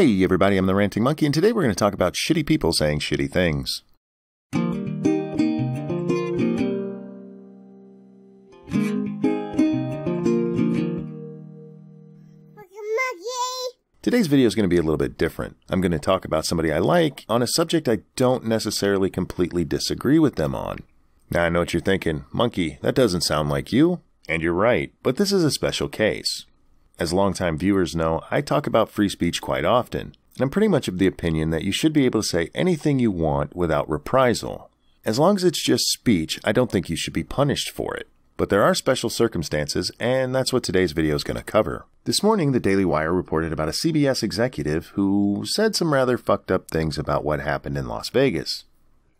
Hey everybody, I'm the Ranting Monkey, and today we're going to talk about shitty people saying shitty things. Today's video is going to be a little bit different. I'm going to talk about somebody I like on a subject I don't necessarily completely disagree with them on. Now I know what you're thinking, Monkey, that doesn't sound like you. And you're right, but this is a special case. As longtime viewers know, I talk about free speech quite often, and I'm pretty much of the opinion that you should be able to say anything you want without reprisal. As long as it's just speech, I don't think you should be punished for it. But there are special circumstances, and that's what today's video is going to cover. This morning, the Daily Wire reported about a CBS executive who said some rather fucked up things about what happened in Las Vegas.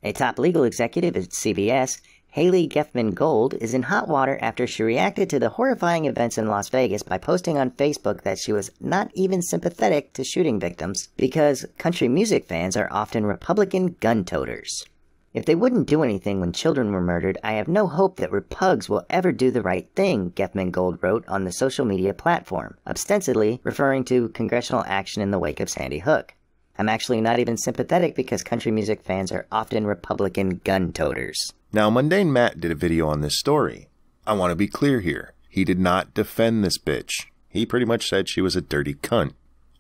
A top legal executive at CBS, Haley Geftman-Gold, is in hot water after she reacted to the horrifying events in Las Vegas by posting on Facebook that she was not even sympathetic to shooting victims because country music fans are often Republican gun-toters. If they wouldn't do anything when children were murdered, I have no hope that Repugs will ever do the right thing, Geftman-Gold wrote on the social media platform, ostensibly referring to congressional action in the wake of Sandy Hook. I'm actually not even sympathetic because country music fans are often Republican gun-toters. Now, MundaneMatt did a video on this story. I want to be clear here. He did not defend this bitch. He pretty much said she was a dirty cunt.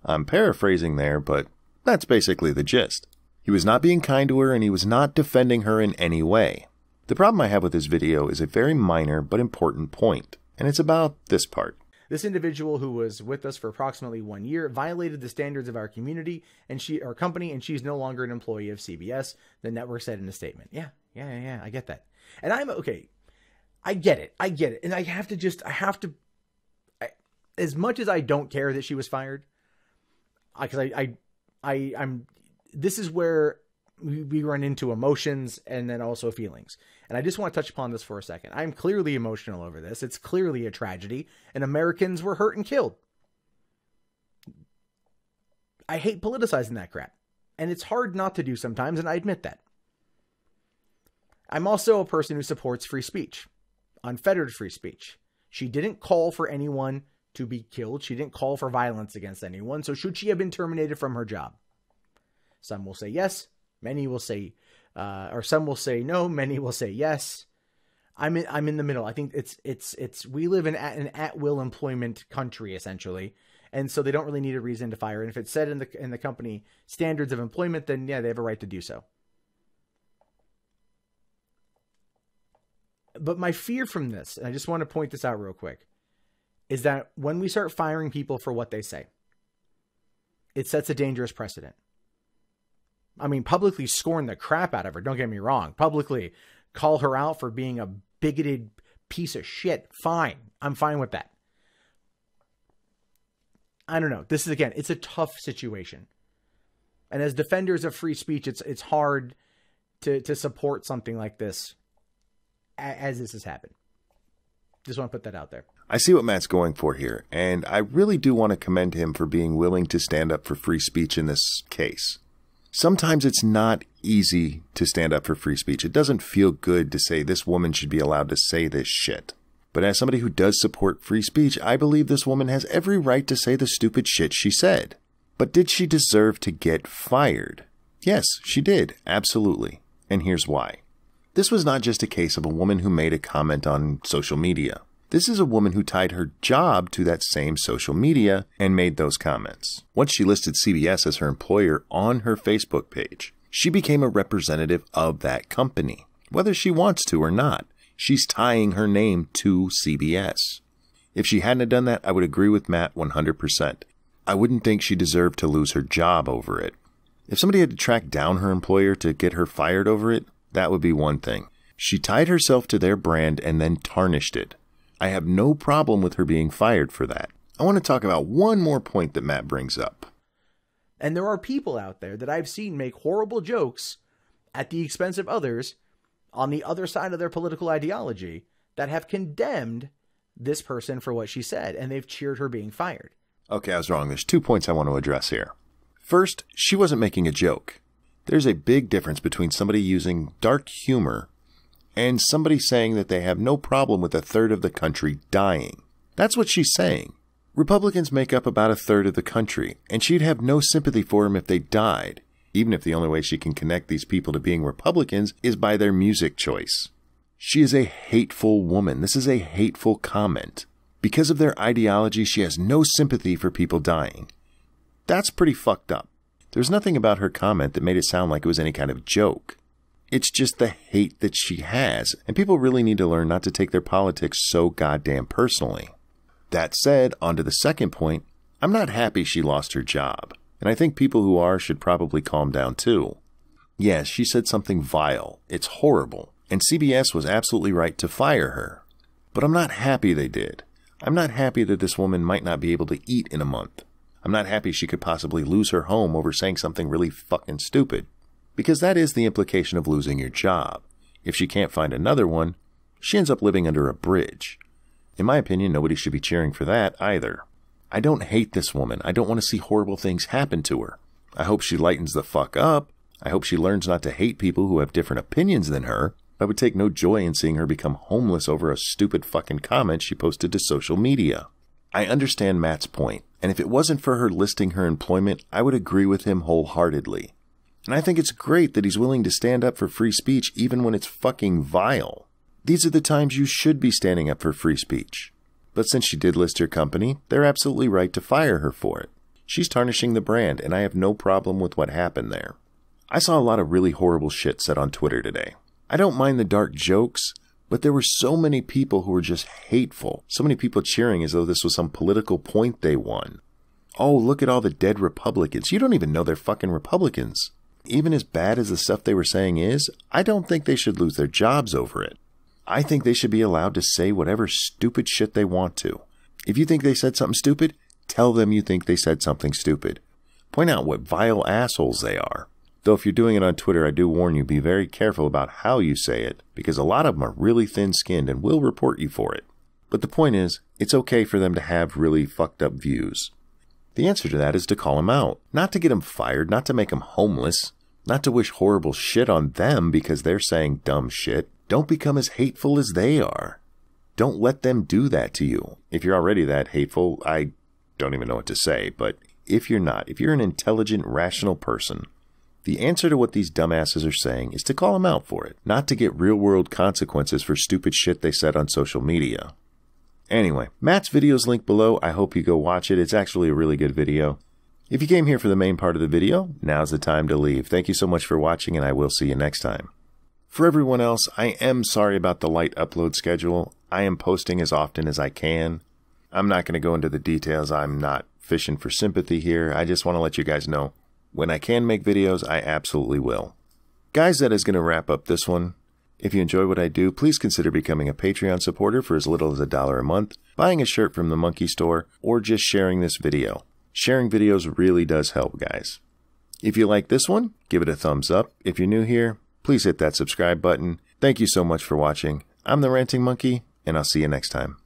I'm paraphrasing there, but that's basically the gist. He was not being kind to her, and he was not defending her in any way. The problem I have with this video is a very minor but important point, and it's about this part. This individual, who was with us for approximately 1 year, violated the standards of our community and our company, and she's no longer an employee of CBS, the network said in a statement. Yeah, I get that. And I'm okay. I get it. And as much as I don't care that she was fired, because this is where we run into emotions and then also feelings. And I just want to touch upon this for a second. I'm clearly emotional over this. It's clearly a tragedy, and Americans were hurt and killed. I hate politicizing that crap, and it's hard not to do sometimes, and I admit that. I'm also a person who supports free speech, unfettered free speech. She didn't call for anyone to be killed. She didn't call for violence against anyone. So should she have been terminated from her job? Some will say yes. Many will say, or some will say no. Many will say yes. I'm in the middle. I think we live in an at-will employment country, essentially. And so they don't really need a reason to fire. And if it's said in the company standards of employment, then yeah, they have a right to do so. But my fear from this, and I just want to point this out real quick, is that when we start firing people for what they say, it sets a dangerous precedent. I mean, publicly scorn the crap out of her. Don't get me wrong. Publicly call her out for being a bigoted piece of shit. Fine. I'm fine with that. I don't know. This is, again, it's a tough situation. And as defenders of free speech, it's hard to support something like this as this has happened. Just want to put that out there. I see what Matt's going for here, and I really do want to commend him for being willing to stand up for free speech in this case. Sometimes it's not easy to stand up for free speech. It doesn't feel good to say this woman should be allowed to say this shit. But as somebody who does support free speech, I believe this woman has every right to say the stupid shit she said. But did she deserve to get fired? Yes, she did. Absolutely. And here's why. This was not just a case of a woman who made a comment on social media. This is a woman who tied her job to that same social media and made those comments. Once she listed CBS as her employer on her Facebook page, she became a representative of that company. Whether she wants to or not, she's tying her name to CBS. If she hadn't done that, I would agree with Matt 100%. I wouldn't think she deserved to lose her job over it. If somebody had to track down her employer to get her fired over it, that would be one thing. She tied herself to their brand and then tarnished it. I have no problem with her being fired for that. I want to talk about one more point that Matt brings up. And there are people out there that I've seen make horrible jokes at the expense of others on the other side of their political ideology that have condemned this person for what she said, and they've cheered her being fired. Okay, I was wrong. There's 2 points I want to address here. First, she wasn't making a joke. There's a big difference between somebody using dark humor and somebody saying that they have no problem with a third of the country dying. That's what she's saying. Republicans make up about a third of the country, and she'd have no sympathy for them if they died, even if the only way she can connect these people to being Republicans is by their music choice. She is a hateful woman. This is a hateful comment. Because of their ideology, she has no sympathy for people dying. That's pretty fucked up. There's nothing about her comment that made it sound like it was any kind of joke. It's just the hate that she has, and people really need to learn not to take their politics so goddamn personally. That said, on to the second point, I'm not happy she lost her job, and I think people who are should probably calm down too. Yes, she said something vile. It's horrible, and CBS was absolutely right to fire her. But I'm not happy they did. I'm not happy that this woman might not be able to eat in a month. I'm not happy she could possibly lose her home over saying something really fucking stupid. Because that is the implication of losing your job. If she can't find another one, she ends up living under a bridge. In my opinion, nobody should be cheering for that either. I don't hate this woman. I don't want to see horrible things happen to her. I hope she lightens the fuck up. I hope she learns not to hate people who have different opinions than her. I would take no joy in seeing her become homeless over a stupid fucking comment she posted to social media. I understand Matt's point, and if it wasn't for her listing her employment, I would agree with him wholeheartedly. And I think it's great that he's willing to stand up for free speech even when it's fucking vile. These are the times you should be standing up for free speech. But since she did list her company, they're absolutely right to fire her for it. She's tarnishing the brand, and I have no problem with what happened there. I saw a lot of really horrible shit said on Twitter today. I don't mind the dark jokes, but there were so many people who were just hateful. So many people cheering as though this was some political point they won. Oh, look at all the dead Republicans. You don't even know they're fucking Republicans. Even as bad as the stuff they were saying is, I don't think they should lose their jobs over it. I think they should be allowed to say whatever stupid shit they want to. If you think they said something stupid, tell them you think they said something stupid. Point out what vile assholes they are. Though if you're doing it on Twitter, I do warn you, be very careful about how you say it, because a lot of them are really thin-skinned and will report you for it. But the point is, it's okay for them to have really fucked up views. The answer to that is to call them out. Not to get them fired, not to make them homeless, not to wish horrible shit on them because they're saying dumb shit. Don't become as hateful as they are. Don't let them do that to you. If you're already that hateful, I don't even know what to say, but if you're not, if you're an intelligent, rational person, the answer to what these dumbasses are saying is to call them out for it, not to get real-world consequences for stupid shit they said on social media. Anyway, Matt's video's linked below. I hope you go watch it. It's actually a really good video. If you came here for the main part of the video, now's the time to leave. Thank you so much for watching, and I will see you next time. For everyone else, I am sorry about the light upload schedule. I am posting as often as I can. I'm not going to go into the details. I'm not fishing for sympathy here. I just want to let you guys know, when I can make videos, I absolutely will. Guys, that is going to wrap up this one. If you enjoy what I do, please consider becoming a Patreon supporter for as little as $1 a month, buying a shirt from the Monkey Store, or just sharing this video. Sharing videos really does help, guys. If you like this one, give it a thumbs up. If you're new here, please hit that subscribe button. Thank you so much for watching. I'm the Ranting Monkey, and I'll see you next time.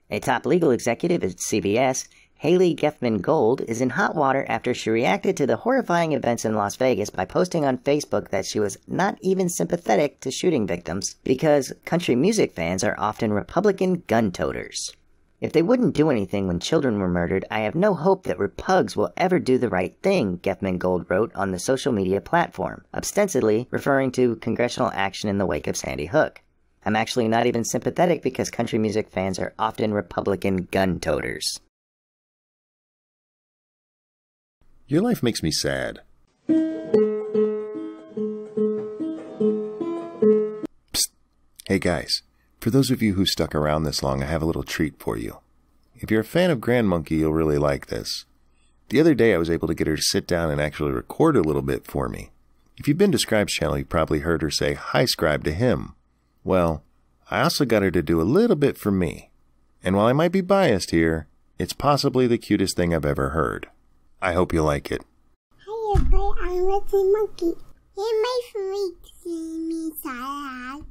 A top legal executive at CBS, Haley Geftman-Gold, is in hot water after she reacted to the horrifying events in Las Vegas by posting on Facebook that she was not even sympathetic to shooting victims because country music fans are often Republican gun toters. If they wouldn't do anything when children were murdered, I have no hope that Repugs will ever do the right thing, Geftman-Gold wrote on the social media platform, ostensibly referring to congressional action in the wake of Sandy Hook. I'm actually not even sympathetic because country music fans are often Republican gun toters. Your life makes me sad. Psst. Hey guys, for those of you who stuck around this long, I have a little treat for you. If you're a fan of Grand Monkey, you'll really like this. The other day I was able to get her to sit down and actually record a little bit for me. If you've been to Scribe's channel, you probably heard her say, "Hi Scribe" to him. Well, I also got her to do a little bit for me. And while I might be biased here, it's possibly the cutest thing I've ever heard. I hope you like it. Hi everybody, I'm Ranting Monkey. And my freak me sad.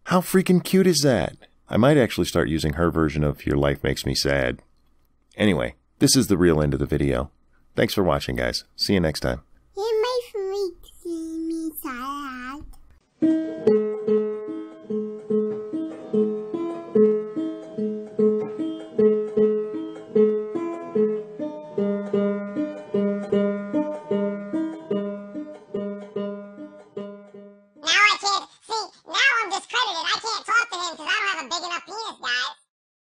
How freaking cute is that? I might actually start using her version of Your Life Makes Me Sad. Anyway, this is the real end of the video. Thanks for watching, guys. See you next time.